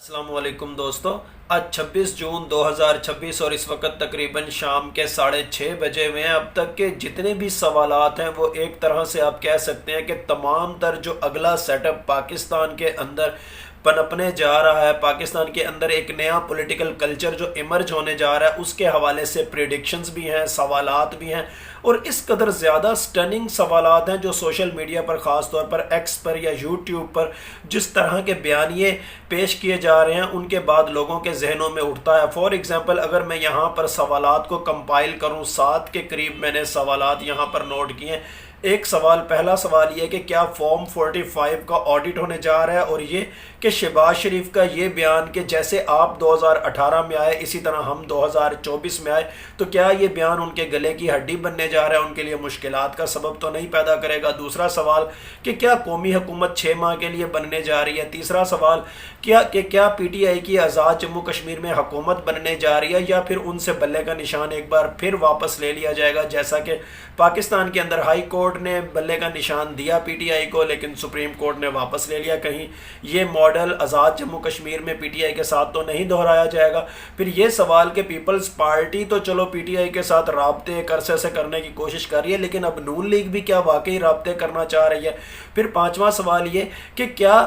السلام علیکم دوستو، آج 26 جون 2026 اور اس وقت تقریباً شام کے 6:30 بجے ہوئے ہیں۔ اب تک کے جتنے بھی سوالات ہیں وہ ایک طرح سے آپ کہہ سکتے ہیں کہ تمام تر جو اگلا سیٹ اپ پاکستان کے اندر پنپنے جا رہا ہے، پاکستان کے اندر ایک نیا پولیٹیکل کلچر جو ایمرج ہونے جا رہا ہے، اس کے حوالے سے پریڈکشنز بھی ہیں، سوالات بھی ہیں، اور اس قدر زیادہ سٹننگ سوالات ہیں جو سوشل میڈیا پر، خاص طور پر ایکس پر یا یوٹیوب پر جس طرح کے بیانیے پیش کیے جا رہے ہیں ان کے بعد لوگوں کے ذہنوں میں اٹھتا ہے۔ فار ایگزامپل اگر میں یہاں پر سوالات کو کمپائل کروں، 7 کے قریب میں نے سوالات یہاں پر نوٹ کیے ہیں۔ ایک سوال، پہلا سوال یہ کہ کیا فارم 45 کا آڈٹ ہونے جا رہا ہے، اور یہ کہ شہباز شریف کا یہ بیان کہ جیسے آپ 2018 میں آئے اسی طرح ہم 2024 میں آئے، تو کیا یہ بیان ان کے گلے کی ہڈی بننے جا رہا ہے، ان کے لیے مشکلات کا سبب تو نہیں پیدا کرے گا؟ دوسرا سوال کہ کیا قومی حکومت 6 ماہ کے لیے بننے جا رہی ہے؟ تیسرا سوال کیا پی ٹی آئی کی آزاد جموں کشمیر میں حکومت بننے جا رہی ہے، یا پھر ان سے بلے کا نشان ایک بار پھر واپس لے لیا جائے گا، جیسا کہ پاکستان کے اندر ہائی کورٹ نے بلے کا نشان دیا پی ٹی آئی کو لیکن سپریم کورٹ نے واپس لے لیا۔ کہیں یہ ماڈل آزاد جموں کشمیر میں پی ٹی آئی کے ساتھ تو نہیں دہرایا جائے گا؟ پھر یہ سوال کہ پیپلز پارٹی تو چلو پی ٹی آئی کے ساتھ رابطے ایک عرصے سے کرنے کی کوشش کر رہی ہے، لیکن اب نون لیگ بھی کیا واقعی رابطے کرنا چاہ رہی ہے؟ پھر پانچواں سوال یہ کہ کیا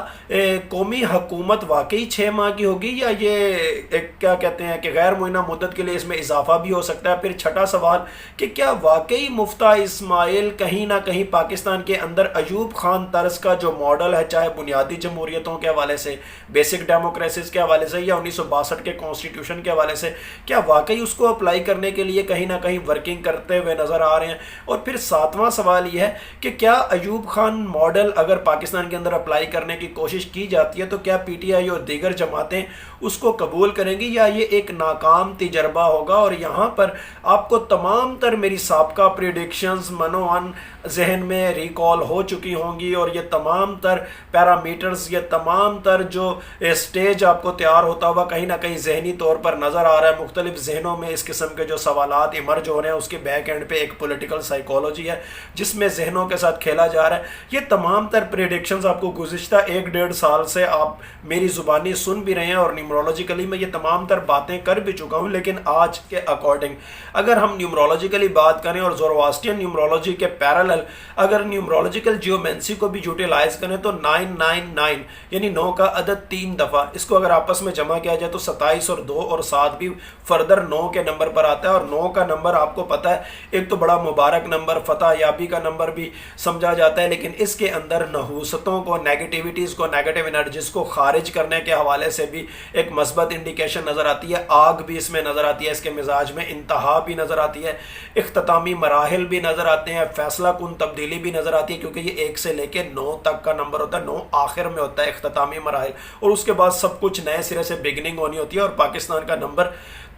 قومی حکومت واقعی 6 ماہ کی ہوگی، یا یہ کیا کہتے ہیں کہ غیر معینہ مدت کے لیے اس میں اضافہ بھی ہو سکتا ہے؟ پھر چھٹا سوال کہ کیا واقعی مفتیٰ اسماعیل کہیں نہ کہیں پاکستان کے اندر ایوب خان طرز کا جو ماڈل ہے، چاہے بنیادی جمہوریتوں کے حوالے سے، بیسک ڈیموکریسیز کے حوالے سے، یا 1962 کے کانسٹیٹیوشن کے حوالے سے، کیا واقعی اس کو اپلائی کرنے کے لیے کہیں نہ کہیں ورکنگ کرتے ہوئے نظر آ رہے ہیں؟ اور پھر ساتواں سوال یہ ہے کہ کیا ایوب خان ماڈل اگر پاکستان کے اندر اپلائی کرنے کی کوشش کی جاتی ہے تو کیا پی ٹی آئی اور دیگر جماعتیں اس کو قبول کریں گی، یا یہ ایک ناکام تجربہ ہوگا؟ اور یہاں پر آپ کو تمام تر میری سابقہ پریڈکشنز منوان ذہن میں ریکال ہو چکی ہوں گی، اور یہ تمام تر پیرامیٹرز، یہ تمام تر جو سٹیج آپ کو تیار ہوتا ہوا کہیں نہ کہیں ذہنی طور پر نظر آ رہا ہے۔ مختلف ذہنوں میں اس قسم کے جو سوالات ایمرج ہو رہے ہیں، اس کے بیک اینڈ پہ ایک پولیٹیکل سائیکولوجی ہے جس میں ذہنوں کے ساتھ کھیلا جا رہا ہے۔ یہ تمام تر پریڈکشنز آپ کو گزشتہ 1-1.5 سال سے آپ میری زبانی سن بھی رہے ہیں، اور نیومرولوجیکلی میں یہ تمام تر باتیں کر بھی چکا ہوں، لیکن آج کے اکارڈنگ اگر ہم نیومرولوجیکلی بات کریں اور زورواسٹین نیومرولوجی کے پیرالل اگر نیومرولوجیکل جیومنسی کو بھی یوٹیلائز کریں تو 999 یعنی 9 کا عدد 3 دفعہ، اس کو اگر آپس میں جمع کیا جائے تو 27 اور 2 اور 7 بھی فردر 9 کے نمبر پر آتا ہے۔ اور 9 کا نمبر آپ کو پتہ ہے ایک تو بڑا مبارک نمبر، فتح یابی کا نمبر بھی سمجھا جاتا ہے، لیکن اس کے اندر نحوستوں کو، نیگیٹیوٹیز کو، نیگیٹیو انرجیز کو خارج کرنے کے حوالے سے بھی ایک مثبت انڈیکیشن نظر آتی ہے۔ آگ بھی اس میں نظر آتی ہے، اس کے مزاج میں انتہا بھی نظر آتی ہے، اختتامی مراحل بھی نظر آتے ہیں، فیصلہ کن تبدیلی بھی نظر آتی ہے، کیونکہ یہ 1 سے لے کے 9 تک کا نمبر ہوتا ہے۔ 9 آخر میں ہوتا ہے، اختتامی مراحل، اور اس کے بعد سب کچھ نئے سرے سے بگننگ ہونی ہوتی ہے۔ اور پاکستان کا نمبر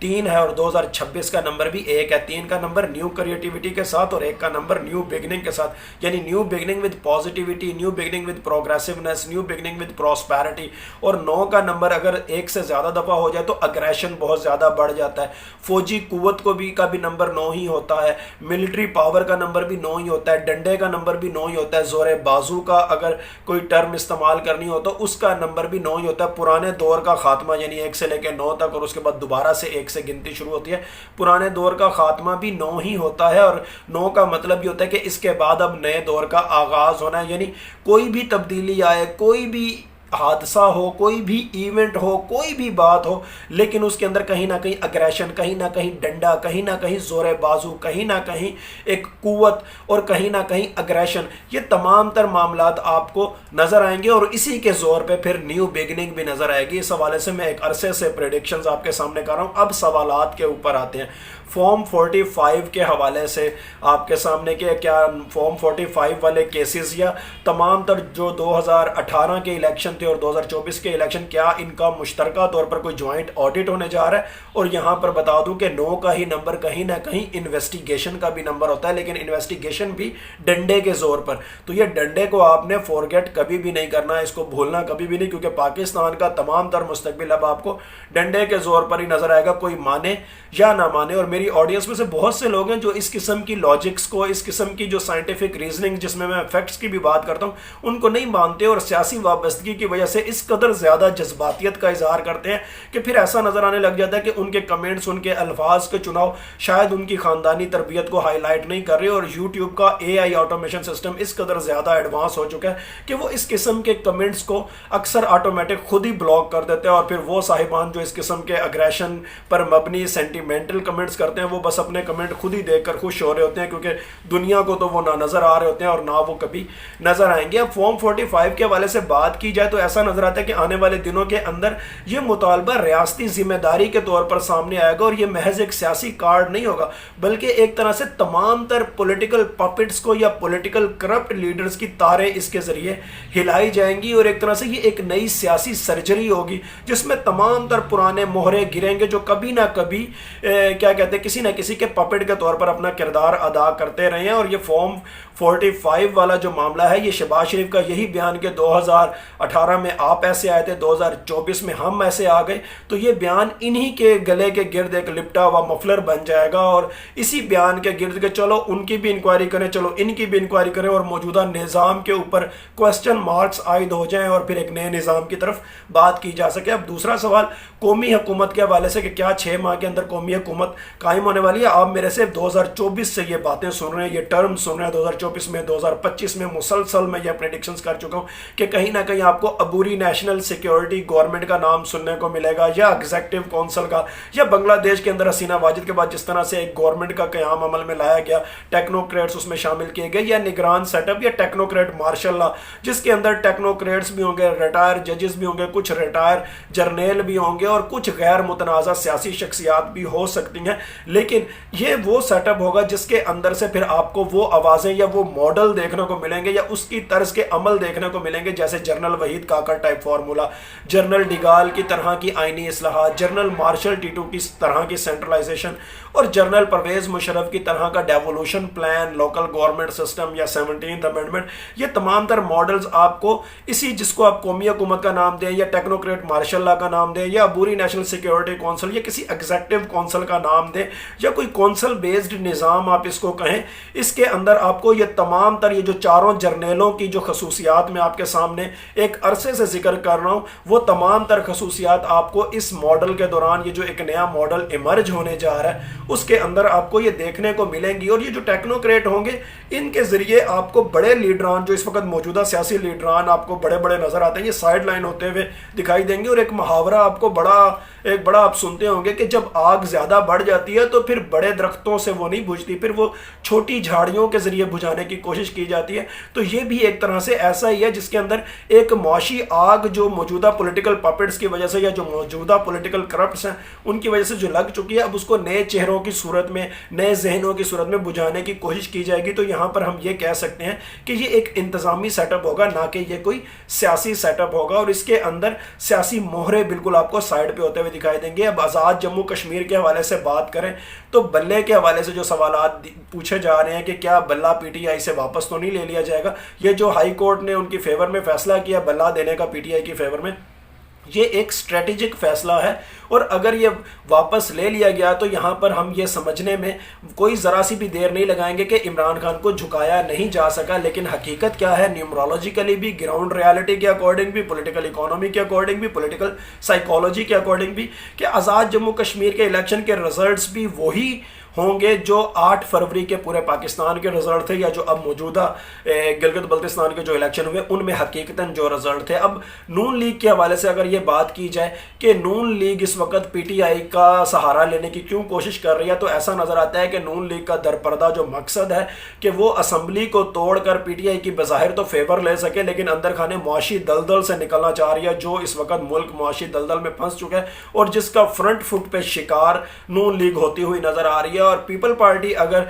3 ہے، اور 2026 کا نمبر بھی 1 ہے۔ 3 کا نمبر نیو کریٹیوٹی کے ساتھ، اور 1 کا نمبر نیو بگننگ کے ساتھ، یعنی new beginning with positivity, new beginning with progressiveness, new beginning with prosperity. اور 9 کا نمبر اگر 1 سے زیادہ دفعہ ہو جائے تو اگریشن بہت زیادہ بڑھ جاتا ہے۔ فوجی قوت کو بھی کا بھی نمبر 9 ہی ہوتا ہے، ملٹری پاور کا نمبر بھی 9 ہی ہوتا ہے، ڈنڈے کا نمبر بھی 9 ہی ہوتا ہے، زور بازو کا اگر کوئی ٹرم استعمال کرنی ہو تو اس کا نمبر بھی 9 ہی ہوتا ہے۔ پرانے دور کا خاتمہ یعنی 1 سے لے کے 9 تک، اور اس کے بعد دوبارہ سے 1 سے گنتی شروع ہوتی ہے، پرانے دور کا خاتمہ بھی 9 ہی ہوتا ہے۔ اور 9 کا مطلب یہ ہوتا ہے کہ اس کے بعد اب نئے دور کا آغاز ہونا ہے، یعنی کوئی بھی تبدیلی آئے، کوئی بھی حادثہ ہو، کوئی بھی ایونٹ ہو، کوئی بھی بات ہو، لیکن اس کے اندر کہیں نہ کہیں اگریشن، کہیں نہ کہیں ڈنڈا، کہیں نہ کہیں زور بازو، کہیں نہ کہیں ایک قوت، اور کہیں نہ کہیں اگریشن، یہ تمام تر معاملات آپ کو نظر آئیں گے، اور اسی کے زور پہ پھر نیو بگننگ بھی نظر آئے گی۔ اس حوالے سے میں ایک عرصے سے پریڈکشنز آپ کے سامنے کر رہا ہوں۔ اب سوالات کے اوپر آتے ہیں۔ فارم 45 کے حوالے سے آپ کے سامنے کہ کیا فارم 45 والے کیسز یا تمام تر جو 2018 کے الیکشن تھے اور 2024 کے الیکشن، کیا ان کا مشترکہ طور پر کوئی جوائنٹ آڈٹ ہونے جا رہا ہے؟ اور یہاں پر بتا دوں کہ 9 کا ہی نمبر کہیں نہ کہیں انویسٹیگیشن کا بھی نمبر ہوتا ہے، لیکن انویسٹیگیشن بھی ڈنڈے کے زور پر۔ تو یہ ڈنڈے کو آپ نے فورگیٹ کبھی بھی نہیں کرنا ہے، اس کو بھولنا کبھی بھی نہیں، کیونکہ پاکستان کا تمام تر مستقبل اب آپ کو ڈنڈے کے زور پر ہی نظر آئے گا، کوئی مانے یا نہ مانے۔ اور میری میری آڈینس میں سے بہت سے لوگ ہیں جو اس قسم کی لاجکس کو، اس قسم کی جو سائنٹیفک ریزننگ جس میں فیکٹس کی بھی بات کرتا ہوں، ان کو نہیں مانتے اور سیاسی وابستگی کی وجہ سے اس قدر زیادہ جذباتیت کا اظہار کرتے ہیں کہ پھر ایسا نظر آنے لگ جاتا ہے کہ ان کے کمنٹس، ان کے الفاظ کے چناؤ شاید ان کی خاندانی تربیت کو ہائی لائٹ نہیں کر رہے، اور یوٹیوب کا اے آئی آٹومیشن سسٹم اس قدر زیادہ ایڈوانس ہو چکا ہے کہ وہ اس قسم کے کمنٹس کو اکثر آٹومیٹک خود ہی بلاک کر دیتے ہیں، اور پھر وہ صاحبان جو اس قسم کے اگریشن پر مبنی سینٹیمنٹل کمنٹس کرتے ہیں وہ بس اپنے کمنٹ خود ہی دیکھ کر خوش ہو رہے ہوتے ہیں، کیونکہ دنیا کو تو وہ نہ نظر آ رہے ہوتے ہیں اور نہ وہ کبھی نظر آئیں گے۔ اب فارم 45 کے حوالے سے بات کی جائے تو ایسا نظر آتا ہے کہ آنے والے دنوں کے اندر یہ مطالبہ ریاستی ذمہ داری کے طور پر سامنے آئے گا، اور یہ محض ایک سیاسی کارڈ نہیں ہوگا بلکہ ایک طرح سے تمام تر پولیٹیکل پپٹس کو یا پولیٹیکل کرپٹ لیڈرز کی تاریں اس کے ذریعے ہلائی جائیں گی، اور ایک طرح سے یہ ایک نئی سیاسی سرجری ہوگی جس میں تمام تر پرانے مہرے گریں گے جو کبھی نہ کبھی کیا کہتے ہیں کسی نہ کسی کے پپٹ کے طور پر اپنا کردار ادا کرتے رہے ہیں۔ اور یہ فارم 45 والا جو معاملہ ہے یہ شہباز شریف کا یہی بیان کہ 2018 میں آپ ایسے آئے تھے، 2024 میں ہم ایسے آ گئے، تو یہ بیان انہی کے گلے کے گرد ایک لپٹا ہوا مفلر بن جائے گا، اور اسی بیان کے گرد کہ چلو ان کی بھی انکوائری کریں، چلو ان کی بھی انکوائری کریں، اور موجودہ نظام کے اوپر کوسچن مارکس عائد ہو جائیں اور پھر ایک نئے نظام کی طرف بات کی جا سکے۔ اب دوسرا سوال قومی حکومت کے حوالے سے کہ کیا 6 ماہ کے اندر قومی حکومت قائم ہونے والی ہے؟ آپ میرے سے 2024 سے یہ باتیں سن رہے ہیں، یہ ٹرم سن رہے ہیں، 2024 میں، 2025 میں مسلسل میں یہ پریڈکشنز کر چکا ہوں کہ کہیں نہ کہیں آپ کو عبوری نیشنل سیکیورٹی گورنمنٹ کا نام سننے کو ملے گا، یا ایگزیکٹو کونسل کا، یا بنگلہ دیش کے اندر حسینہ واجد کے بعد جس طرح سے ایک گورنمنٹ کا قیام عمل میں لایا گیا، ٹیکنوکریٹس اس میں شامل کیے گئے، یا نگران سیٹ اپ، یا ٹیکنوکریٹ مارشل لا جس کے اندر ٹیکنوکریٹس بھی ہوں گے، ریٹائر ججز بھی ہوں گے، کچھ ریٹائر جرنیل بھی ہوں گے، اور کچھ غیر متنازع سیاسی شخصیات بھی ہو سکتی ہیں، لیکن یہ وہ سیٹ اپ ہوگا جس کے اندر سے پھر آپ کو وہ آوازیں یا وہ ماڈل دیکھنے کو ملیں گے یا اس کی طرز کے عمل دیکھنے کو ملیں گے، جیسے general Waheed Kakar type formula, general de Gaulle کی طرح کی آئینی اصلاحات، جنرل مارشل ٹیٹو کی طرح کی سینٹرلائزیشن، اور جنرل پرویز مشرف کی طرح کا devolution plan, local government system یا 17th امینڈمنٹ۔ یہ تمام تر ماڈلز آپ کو اسی جس کو آپ قومی حکومت کا نام دیں، یا ٹیکنوکریٹ مارشل لا کا نام دیں، یا عبوری نیشنل سیکیورٹی کونسل، یا کسی ایگزیکٹو کونسل کا نام دیں، یا کوئی کونسل بیسڈ نظام آپ اس کو کہیں، اس کے اندر آپ کو یہ تمام تر یہ جو چاروں جرنیلوں کی جو خصوصیات میں آپ کے سامنے ایک عرصے سے ذکر کر رہا ہوں، وہ تمام تر خصوصیات آپ کو اس ماڈل کے دوران، یہ جو ایک نیا ماڈل ایمرج ہونے جا رہا ہے اس کے اندر آپ کو یہ دیکھنے کو ملیں گی۔ اور یہ جو ٹیکنوکریٹ ہوں گے ان کے ذریعے آپ کو بڑے لیڈران جو اس وقت موجودہ سیاسی لیڈران آپ کو بڑے بڑے نظر آتے ہیں، یہ سائیڈ لائن ہوتے ہوئے دکھائی دیں گے۔ اور ایک محاورہ آپ کو ایک بڑا آپ سنتے ہوں گے کہ جب آگ زیادہ بڑھ جاتی ہے تو پھر بڑے درختوں سے وہ نہیں بجھتی، پھر وہ چھوٹی جھاڑیوں کے ذریعے بجھانے کی کوشش کی جاتی ہے۔ تو یہ بھی ایک طرح سے ایسا ہی ہے جس کے اندر ایک معاشی آگ جو موجودہ پولیٹیکل پپٹس کی وجہ سے یا جو موجودہ پولیٹیکل کرپٹس ہیں ان کی وجہ سے جو لگ چکی ہے، اب اس کو نئے چہروں کی صورت میں، نئے ذہنوں کی صورت میں بجھانے کی کوشش کی جائے گی۔ تو یہاں پر ہم یہ کہہ سکتے ہیں کہ یہ ایک انتظامی سیٹ اپ ہوگا، نہ کہ یہ کوئی سیاسی سیٹ اپ ہوگا، اور اس کے اندر سیاسی مہرے بالکل آپ کو سائڈ پہ ہوتے ہوئے دکھائی دیں گے۔ اب آزاد جموں کشمیر کے حوالے سے بات کریں تو بلے کے حوالے سے جو سوالات پوچھے جا رہے ہیں کہ کیا بلہ پی ٹی آئی سے واپس تو نہیں لے لیا جائے گا، یہ جو ہائی کورٹ نے ان کی فیور میں فیصلہ کیا بلہ دینے کا پی ٹی آئی کی فیور میں، یہ ایک اسٹریٹجک فیصلہ ہے، اور اگر یہ واپس لے لیا گیا تو یہاں پر ہم یہ سمجھنے میں کوئی ذرا سی بھی دیر نہیں لگائیں گے کہ عمران خان کو جھکایا نہیں جا سکا، لیکن حقیقت کیا ہے نیومرولوجیکلی بھی، گراؤنڈ ریالٹی کے اکارڈنگ بھی، پولیٹیکل اکانومی کے اکارڈنگ بھی، پولیٹیکل سائیکالوجی کے اکارڈنگ بھی، کہ آزاد جموں کشمیر کے الیکشن کے رزلٹس بھی وہی ہوں گے جو 8 فروری کے پورے پاکستان کے رزلٹ تھے، یا جو اب موجودہ گلگت بلتستان کے جو الیکشن ہوئے ان میں حقیقتاً جو رزلٹ تھے۔ اب نون لیگ کے حوالے سے اگر یہ بات کی جائے کہ نون لیگ اس وقت پی ٹی آئی کا سہارا لینے کی کیوں کوشش کر رہی ہے، تو ایسا نظر آتا ہے کہ نون لیگ کا درپردہ جو مقصد ہے کہ وہ اسمبلی کو توڑ کر پی ٹی آئی کی بظاہر تو فیور لے سکے، لیکن اندر کھانے معاشی دلدل سے نکلنا چاہ رہی ہے، جو اس وقت ملک معاشی دلدل میں پھنس چکا ہے اور جس کا فرنٹ فٹ پہ شکار نون لیگ ہوتی ہوئی نظر آ رہی ہے۔ اور پیپل پارٹی اگر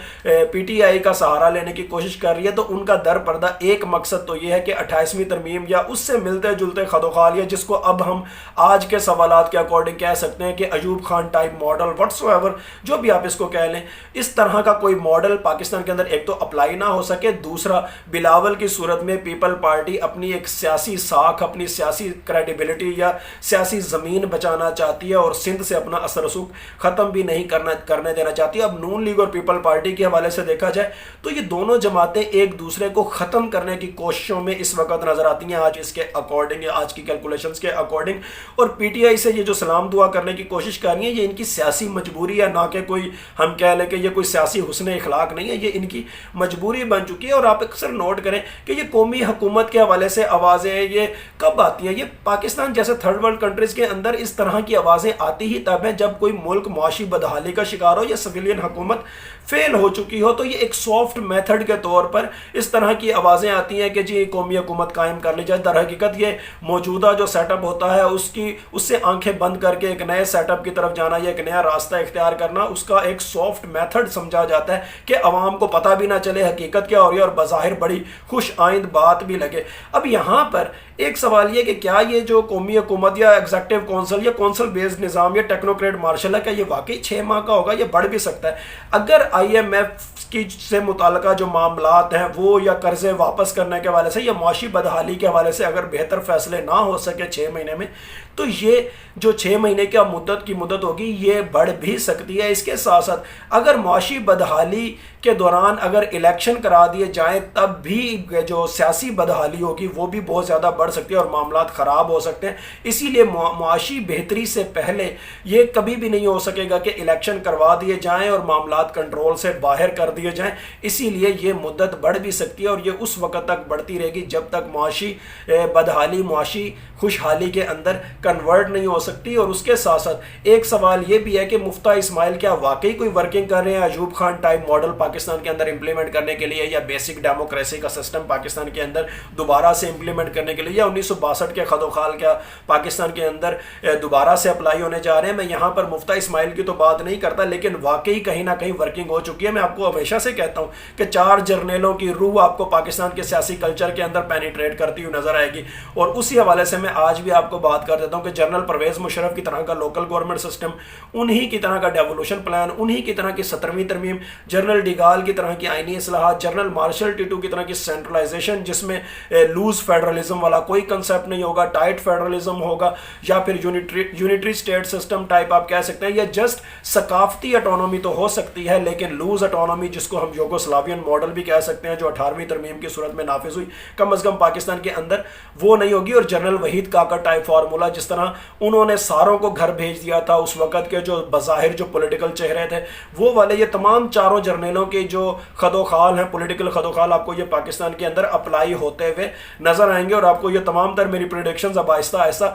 پی ٹی آئی کا سہارا لینے کی کوشش کر رہی ہے تو ان کا در پردہ ایک مقصد تو یہ ہے کہ 28ویں ترمیم یا اس سے ملتے جلتے خدوخالیہ، جس کو اب ہم آج کے سوالات کے اکارڈنگ کہہ سکتے ہیں کہ Ayub Khan type model, what's ever جو بھی آپ اس کو کہہ لیں، اس طرح کا کوئی ماڈل پاکستان کے اندر ایک تو اپلائی نہ ہو سکے، دوسرا بلاول کی صورت میں پیپل پارٹی اپنی ایک سیاسی ساکھ، اپنی سیاسی کریڈیبلٹی یا سیاسی زمین بچانا چاہتی ہے اور سندھ سے اپنا اثر رسوخ ختم بھی نہیں کرنے دینا چاہتی ہے۔ اب نون لیگ اور پیپل پارٹی کے حوالے سے دیکھا جائے تو یہ دونوں جماعتیں ایک دوسرے کو ختم کرنے کی کوششوں میں اس وقت نظر آتی ہیں آج اس کے اکارڈنگ، آج کی کیلکولیشنز کے اکارڈنگ. اور پی ٹی آئی سے یہ جو سلام دعا کرنے کی کوشش کر رہی ہیں یہ ان کی سیاسی مجبوری ہے، نہ کہ کوئی ہم کہہ لیں کہ یہ کوئی سیاسی حسن اخلاق نہیں ہے، یہ ان کی مجبوری بن چکی ہے. اور آپ اکثر نوٹ کریں کہ یہ قومی حکومت کے حوالے سے آوازیں یہ کب آتی ہیں؟ یہ پاکستان جیسے تھرڈ ورلڈ کنٹریز کے اندر اس طرح کی آوازیں آتی ہی تب ہیں جب کوئی ملک معاشی بدحالی کا شکار ہو یا سویلین حکومت فیل ہو چکی ہو. تو یہ ایک سافٹ میتھڈ کے طور پر اس طرح کی آوازیں آتی ہیں کہ جی قومی حکومت قائم کر لی جائے. در حقیقت یہ موجودہ جو سیٹ اپ ہوتا ہے اس سے آنکھیں بند کر کے ایک نئے سیٹ اپ کی طرف جانا یا ایک نیا راستہ اختیار کرنا، اس کا ایک سافٹ میتھڈ سمجھا جاتا ہے کہ عوام کو پتہ بھی نہ چلے حقیقت کیا ہو رہی ہے اور بظاہر بڑی خوش آئند بات بھی لگے. اب یہاں پر ایک سوال یہ کہ کیا یہ جو قومی حکومت یا ایگزیکٹو کونسل یا کونسل بیسڈ نظام یا ٹیکنوکریٹ مارشل ہے، کیا یہ واقعی 6 ماہ کا ہوگا؟ یہ بڑھ بھی سکتا ہے. اگر آئی ایم ایف کی سے متعلقہ جو معاملات ہیں وہ یا قرضے واپس کرنے کے حوالے سے یا معاشی بدحالی کے حوالے سے اگر بہتر فیصلے نہ ہو سکے 6 مہینے میں، تو یہ جو 6 مہینے کی مدت ہوگی یہ بڑھ بھی سکتی ہے. اس کے ساتھ ساتھ اگر معاشی بدحالی کے دوران اگر الیکشن کرا دیے جائیں تب بھی جو سیاسی بدحالی ہوگی وہ بھی بہت زیادہ بڑھ سکتی ہے اور معاملات خراب ہو سکتے ہیں. اسی لیے معاشی بہتری سے پہلے یہ کبھی بھی نہیں ہو سکے گا کہ الیکشن کروا دیے جائیں اور معاملات کنٹرول سے باہر کر دیے جائیں. اسی لیے یہ مدت بڑھ بھی سکتی ہے اور یہ اس وقت تک بڑھتی رہے گی جب تک معاشی بدحالی معاشی خوشحالی کے اندر کنورٹ نہیں ہو سکتی. اور اس کے ساتھ ساتھ ایک سوال یہ بھی ہے کہ مفتیٰ اسماعیل کیا واقعی کوئی ورکنگ کر رہے ہیں ایوب خان ٹائپ ماڈل پاکستان کے اندر امپلیمنٹ کرنے کے لیے، یا بیسک ڈیموکریسی کا سسٹم پاکستان کے اندر دوبارہ سے امپلیمنٹ کرنے کے لیے، یا 1962 کے خد و خال کیا پاکستان کے اندر دوبارہ سے اپلائی ہونے جا رہے ہیں؟ میں یہاں پر مفتیٰ اسماعیل کی تو بات نہیں کرتا، لیکن واقعی کہیں نہ کہیں ورکنگ ہو چکی ہے. میں آپ کو ہمیشہ سے کہتا ہوں کہ 4 جرنیلوں کی روح آپ کو پاکستان کے سیاسی کلچر کے اندر پینیٹریٹ کرتی ہوئی نظر آئے گی. اور اسی حوالے سے میں آج بھی آپ کو بات کر دیتا ہوں کہ جنرل پرویز مشرف کی طرح کا لوکل گورنمنٹ سسٹم، انہی کی طرح کا ڈیولوشن پلان، انہی کی طرح کی 17ویں ترمیم، جنرل ڈیگال کی طرح کی آئینی اصلاحات، جنرل مارشل ٹیٹو کی طرح کی سینٹرلائزیشن جس میں لوز فیڈرلزم والا کوئی کنسیپٹ نہیں ہوگا، ٹائٹ فیڈرلزم ہوگا، یا پھر یونیٹری سٹیٹ سسٹم ٹائپ آپ کہہ سکتے ہیں، یا جسٹ ثقافتی اٹانومی تو ہو سکتی ہے لیکن لوز اٹانومی جس کو ہم یوگوسلاوین ماڈل بھی کہہ سکتے ہیں جو 18ویں ترمیم کی صورت میں نافذ ہوئی، کم از کم پاکستان کے اندر وہ نہیں ہوگی. اور general Waheed Kakar type formula جس طرح انہوں نے ساروں کو گھر بھیج دیا تھا اس وقت کے جو بظاہر جو پولیٹیکل چہرے تھے وہ والے، یہ تمام 4 جرنیلوں کے جو خد و خال ہیں پولیٹیکل خد و خال آپ کو یہ پاکستان کے اندر اپلائی ہوتے ہوئے نظر آئیں گے. اور آپ کو یہ تمام تر میری پریڈکشنز اب آہستہ آہستہ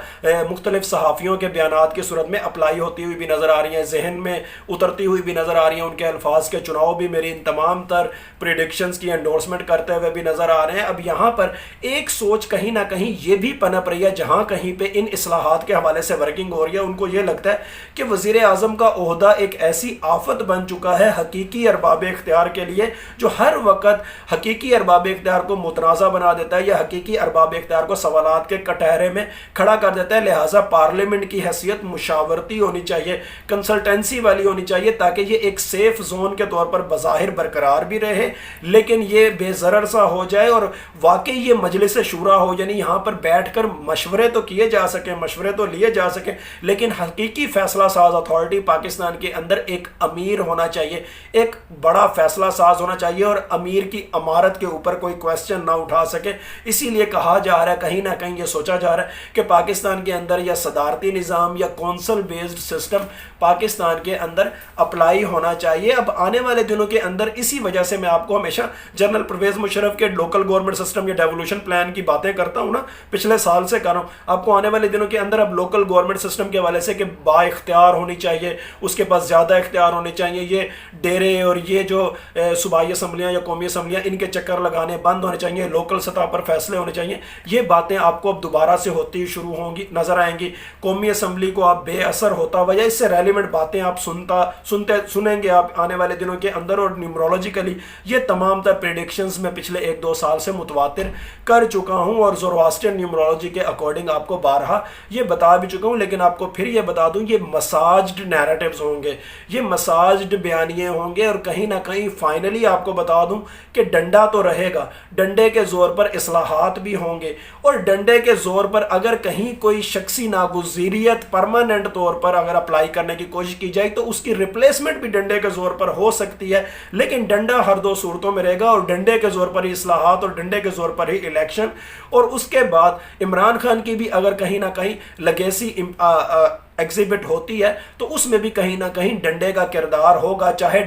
مختلف صحافیوں کے بیانات کی صورت میں اپلائی ہوتی ہوئی بھی نظر آ رہی ہیں، ذہن میں اترتی ہوئی بھی نظر آ رہی ہیں. ان کے الفاظ کے چناؤ بھی میری ان تمام تر پریڈکشنز کی انڈورسمنٹ کرتے ہوئے بھی نظر آ رہے ہیں. اب یہاں پر ایک سوچ کہیں نہ کہیں یہ بھی پنپ رہی ہے جہاں کہیں پہ ان اصلاحات کے حوالے سے ورکنگ ہو رہی ہے، ان کو یہ لگتا ہے کہ وزیر اعظم کا عہدہ ایک ایسی آفت بن چکا ہے حقیقی ارباب اختیار کے لیے جو ہر وقت حقیقی ارباب اختیار کو متنازع بنا دیتا ہے یا حقیقی ارباب اختیار کو سوالات کے کٹہرے میں کھڑا کر دیتا ہے. لہٰذا پارلیمنٹ کی حیثیت مشاورتی ہونی چاہیے، کنسلٹنسی والی ہونی چاہیے تاکہ یہ ایک سیف زون کے طور پر بظاہر برقرار بھی رہے لیکن یہ بے ضرر سا ہو جائے اور واقعی یہ مجلس شورا ہو، یعنی یہاں پر بیٹھ کر مشورے تو کیے جا سکیں، مشورے تو لیے جا سکیں، لیکن حقیقی فیصلہ ساز اتھارٹی پاکستان کے اندر ایک امیر ہونا چاہیے، ایک بڑا فیصلہ ساز ہونا چاہیے اور امیر کی امارت کے اوپر کوئی کویسچن نہ اٹھا سکے. اسی لیے کہا جا رہا ہے، کہیں نہ کہیں یہ سوچا جا رہا ہے کہ پاکستان کے اندر یا صدارتی نظام یا کونسل بیسڈ سسٹم پاکستان کے اندر اپلائی ہونا چاہیے. اب آنے والے دنوں کے اندر اسی وجہ سے میں آپ کو ہمیشہ جنرل پرویز مشرف کے لوکل گورنمنٹ سسٹم یا ڈیولوشن پلان کی باتیں کرتا ہوں نا، پچھلے سال سے کر رہا ہوں. آپ کو آنے والے دنوں کے اندر اب لوکل گورنمنٹ سسٹم کے حوالے سے کہ با اختیار ہونی چاہیے، اس کے پاس زیادہ اختیار ہونے چاہیے، یہ ڈیرے اور یہ جو صوبائی اسمبلیاں یا قومی اسمبلیاں ان کے چکر لگانے بند ہونے چاہیے، لوکل سطح پر فیصلے ہونے چاہیے. یہ باتیں آپ کو اب دوبارہ سے ہوتی شروع ہوں گی، نظر آئیں گی. قومی اسمبلی کو آپ بے اثر ہوتا ہوا یا اس سے ریلیونٹ باتیں آپ سنیں گے آپ آنے والے دنوں کے اندر. اور نیومرولوجیکلی یہ تمام تر پریڈکشنز میں پچھلے 1-2 سال سے متواتر کر چکا ہوں اور زورواسٹرین نیومرولوجی کے اکارڈنگ آپ کو بارہا یہ بتا بھی چکا ہوں، لیکن آپ کو پھر یہ بتا دوں یہ مساجڈ نیریٹیوز ہوں گے، یہ مساجڈ بیانیے ہوں گے، اور کہیں نہ کہیں فائنلی آپ کو بتا دوں کہ ڈنڈا تو رہے گا، ڈنڈے کے زور پر اصلاحات بھی ہوں گے، اور ڈنڈے کے زور پر اگر کہیں کوئی شخصی ناگزیریت پرماننٹ طور پر اگر اپلائی کرنے کی کوشش کی جائے تو اس کی ریپلیسمنٹ بھی ڈنڈے کے زور پر ہو سکتی ہے، لیکن ڈنڈا ہر دو صورتوں میں رہے گا، اور ڈنڈے کے زور پر ہی اصلاحات اور ڈنڈے کے زور پر ہی الیکشن۔ اور اس کے بعد عمران خان کی بھی اگر کہیں نہ کہیں لیگیسی ایگزیبٹ ہوتی ہے تو اس میں بھی کہیں نہ کہیں ڈنڈے کا کردار ہوگا، چاہے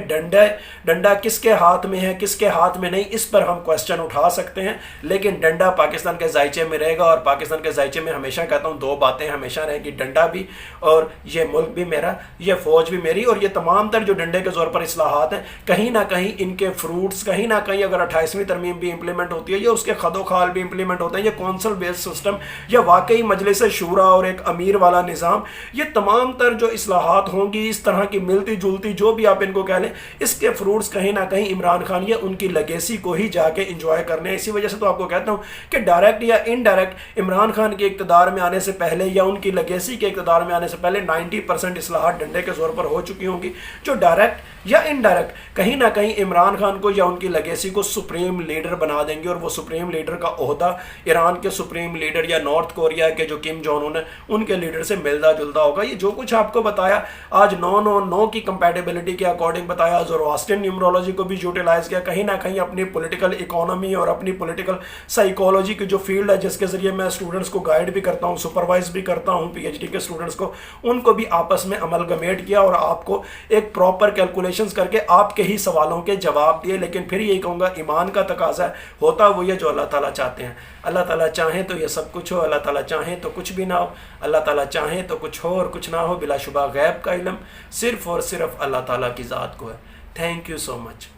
ڈنڈا کس کے ہاتھ میں ہے کس کے ہاتھ میں نہیں، اس پر ہم کوشچن اٹھا سکتے ہیں، لیکن ڈنڈا پاکستان کے ذائچے میں رہے گا، اور پاکستان کے ذائچے میں ہمیشہ کہتا ہوں دو باتیں ہمیشہ رہیں گی، ڈنڈا بھی اور یہ ملک بھی میرا، یہ فوج بھی میری، اور یہ تمام تر جو ڈنڈے کے زور پر اصلاحات ہیں کہیں نہ کہیں ان کے فروٹس کہیں نہ کہیں اگر 28ویں ترمیم بھی امپلیمنٹ ہوتی ہے یا اس کے خد و خال بھی امپلیمنٹ ہوتے ہیں، یہ کونسل بیس سسٹم یا واقعی مجلس شورا اور ایک امیر والا نظام، یہ تمام تر جو اصلاحات ہوں گی اس طرح کی ملتی جلتی جو بھی آپ ان کو کہہ لیں، اس کے فروٹس کہیں نہ کہیں عمران خان یا ان کی لیگیسی کو ہی جا کے انجوائے کرنے ہیں۔ اسی وجہ سے تو آپ کو کہتا ہوں کہ ڈائریکٹ یا انڈائریکٹ عمران خان کے اقتدار میں آنے سے پہلے یا ان کی لیگیسی کے اقتدار میں آنے سے پہلے 90% اصلاحات ڈنڈے کے زور پر ہو چکی ہوں گی، جو ڈائریکٹ یا انڈائریکٹ کہیں نہ کہیں عمران خان کو یا ان کی لیگیسی کو سپریم لیڈر بنا دیں گے، اور وہ سپریم لیڈر کا عہدہ ایران کے سپریم لیڈر یا نارتھ کوریا کے جو کم جون ان ہے ان کے لیڈر سے ملتا جلتا ہوگا۔ یہ جو کچھ آپ کو بتایا آج 9 کی کمپیٹیبلٹی کے اکارڈنگ بتایا، زورواسٹرین نیومرولوجی کو بھی یوٹیلائز کیا، کہیں نہ کہیں اپنی پولیٹیکل اکانومی اور اپنی پولیٹیکل سائیکالوجی کی جو فیلڈ ہے جس کے ذریعے میں اسٹوڈنٹس کو گائیڈ بھی کرتا ہوں، سپروائز بھی کرتا ہوں پی ایچ ڈی کے اسٹوڈنٹس کو، ان کو بھی آپس میں املگمیٹ کیا اور آپ کو ایک پراپر کیلکولیشنز کر کے آپ کے ہی سوالوں کے جواب دیے۔ لیکن پھر یہی کہوں گا ایمان کا تقاضا ہے، ہوتا وہ یہ جو اللہ تعالیٰ چاہتے ہیں، اللہ تعالیٰ چاہیں تو یہ سب کچھ ہو، اللہ تعالیٰ چاہیں تو کچھ بھی نہ ہو، اللہ تعالیٰ چاہیں تو کچھ ہو اور کچھ نہ ہو، بلا شبہ غیب کا علم صرف اور صرف اللہ تعالیٰ کی ذات کو ہے۔ Thank you so much.